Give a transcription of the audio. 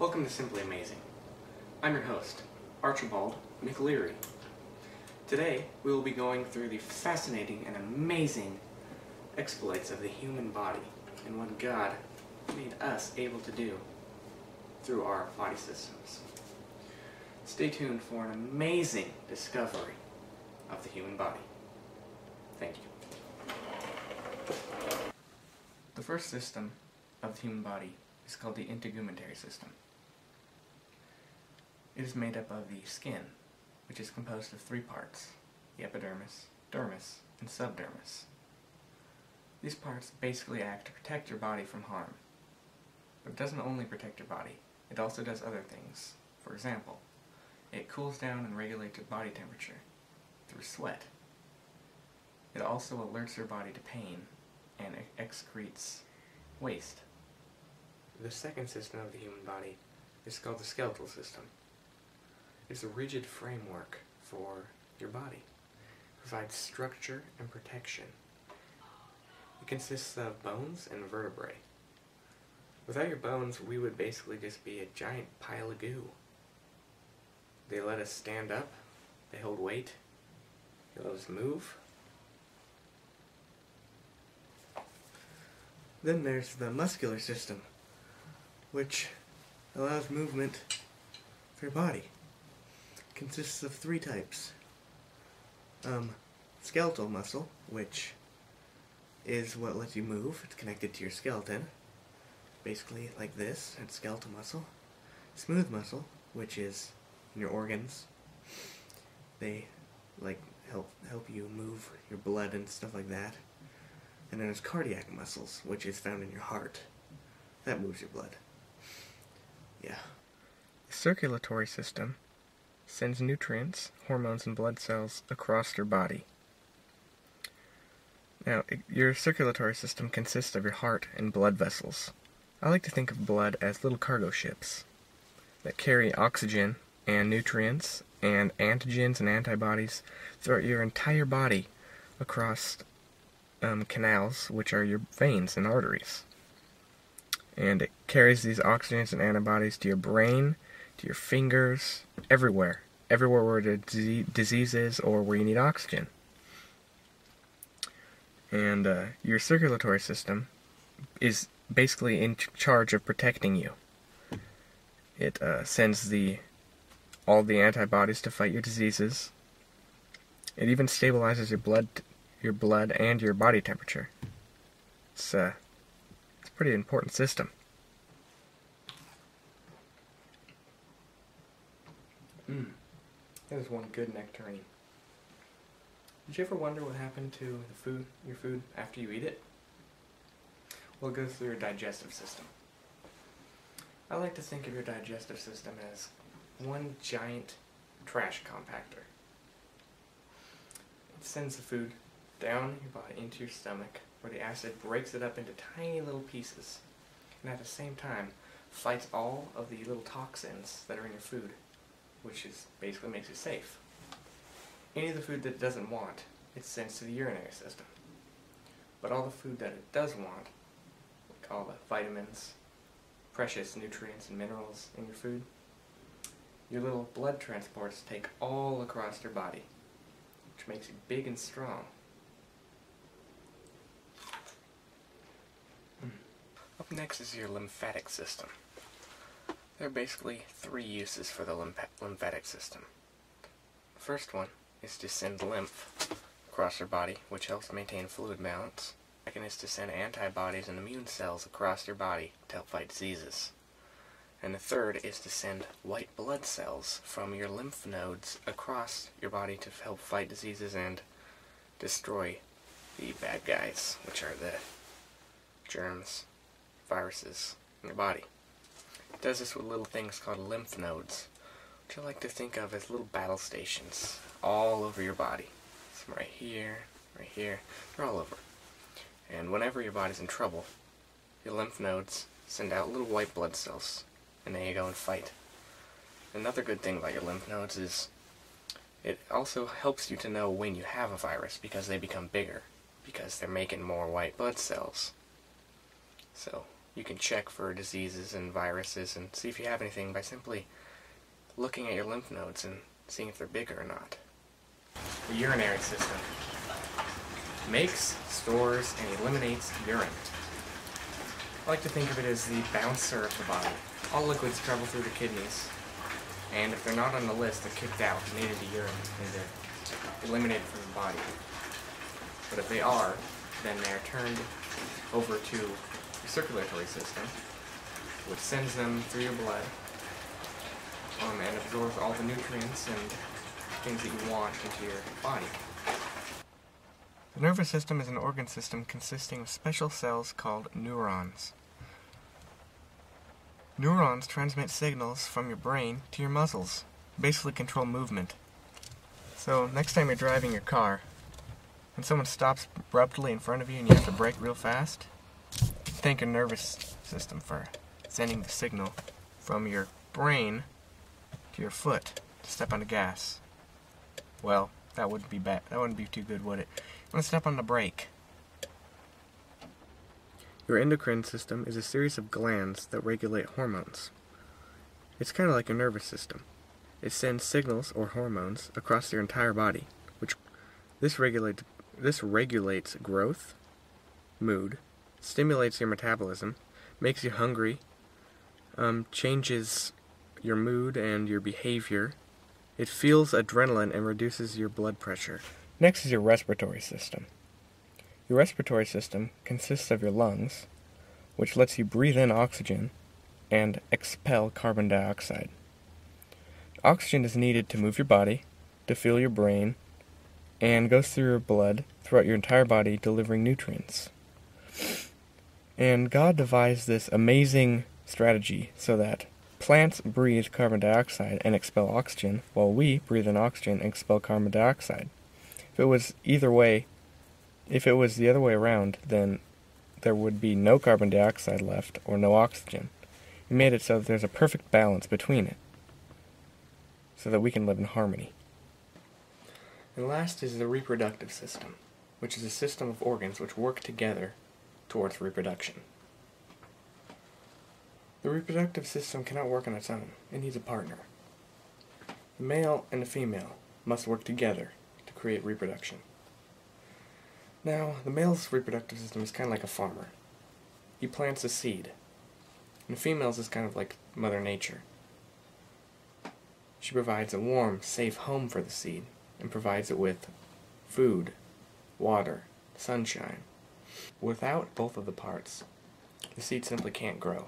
Welcome to Simply Amazing. I'm your host, Archibald McLeary. Today, we will be going through the fascinating and amazing exploits of the human body and what God made us able to do through our body systems. Stay tuned for an amazing discovery of the human body. Thank you. The first system of the human body is called the integumentary system. It is made up of the skin, which is composed of three parts: the epidermis, dermis, and subdermis. These parts basically act to protect your body from harm. But it doesn't only protect your body, it also does other things. For example, it cools down and regulates your body temperature through sweat. It also alerts your body to pain and excretes waste. The second system of the human body is called the skeletal system. It's a rigid framework for your body. It provides structure and protection. It consists of bones and vertebrae. Without your bones, we would basically just be a giant pile of goo. They let us stand up, they hold weight, they let us move. Then there's the muscular system, which allows movement for your body. It consists of three types. Skeletal muscle, which is what lets you move. It's connected to your skeleton, basically like this. It's skeletal muscle. Smooth muscle, which is in your organs. They help you move your blood and stuff like that. And then there's cardiac muscles, which is found in your heart. That moves your blood. Yeah. The circulatory system sends nutrients, hormones, and blood cells across your body. Now, your circulatory system consists of your heart and blood vessels. I like to think of blood as little cargo ships that carry oxygen and nutrients and antigens and antibodies throughout your entire body across canals, which are your veins and arteries. And it carries these oxygens and antibodies to your brain, to your fingers, everywhere where the disease is or where you need oxygen. And your circulatory system is basically in charge of protecting you. It sends all the antibodies to fight your diseases. It even stabilizes your blood and your body temperature. It's a pretty important system. That was one good nectarine. Did you ever wonder what happened to your food after you eat it? Well, it goes through your digestive system. I like to think of your digestive system as one giant trash compactor. It sends the food down your body into your stomach, where the acid breaks it up into tiny little pieces, and at the same time fights all of the little toxins that are in your food, which basically makes it safe. Any of the food that it doesn't want, it sends to the urinary system. But all the food that it does want, like all the vitamins, precious nutrients and minerals in your food, your little blood transports take all across your body, which makes you big and strong. Up next is your lymphatic system. There are basically three uses for the lymphatic system. The first one is to send lymph across your body, which helps maintain fluid balance. The second is to send antibodies and immune cells across your body to help fight diseases. And the third is to send white blood cells from your lymph nodes across your body to help fight diseases and destroy the bad guys, which are the germs, viruses in your body. It does this with little things called lymph nodes, which I like to think of as little battle stations all over your body. Some right here, they're all over. And whenever your body's in trouble, your lymph nodes send out little white blood cells, and then you go and fight. Another good thing about your lymph nodes is it also helps you to know when you have a virus, because they become bigger, because they're making more white blood cells. So You can check for diseases and viruses and see if you have anything by simply looking at your lymph nodes and seeing if they're bigger or not. The urinary system makes, stores, and eliminates urine. I like to think of it as the bouncer of the body. All liquids travel through the kidneys, and if they're not on the list, they're kicked out and made into urine and they're eliminated from the body. But if they are, then they are turned over to your circulatory system, which sends them through your blood and absorbs all the nutrients and things that you want into your body. The nervous system is an organ system consisting of special cells called neurons. Neurons transmit signals from your brain to your muscles, basically control movement. So next time you're driving your car, and someone stops abruptly in front of you and you have to brake real fast, thank your nervous system for sending the signal from your brain to your foot to step on the gas. Well, that wouldn't be bad. That wouldn't be too good, would it? You want to step on the brake. Your endocrine system is a series of glands that regulate hormones. It's kind of like your nervous system. It sends signals or hormones across your entire body, which this regulates growth, mood, stimulates your metabolism, makes you hungry, changes your mood and your behavior. It fuels adrenaline and reduces your blood pressure. Next is your respiratory system. Your respiratory system consists of your lungs, which lets you breathe in oxygen and expel carbon dioxide. Oxygen is needed to move your body, to fuel your brain, and goes through your blood throughout your entire body, delivering nutrients. And God devised this amazing strategy so that plants breathe carbon dioxide and expel oxygen, while we breathe in oxygen and expel carbon dioxide. If it was the other way around, then there would be no carbon dioxide left or no oxygen. He made it so that there's a perfect balance between it, so that we can live in harmony. And last is the reproductive system, which is a system of organs which work together towards reproduction. The reproductive system cannot work on its own. It needs a partner. The male and the female must work together to create reproduction. Now, the male's reproductive system is kind of like a farmer. He plants a seed. And the female's is kind of like Mother Nature. She provides a warm, safe home for the seed and provides it with food, water, sunshine. Without both of the parts, the seed simply can't grow.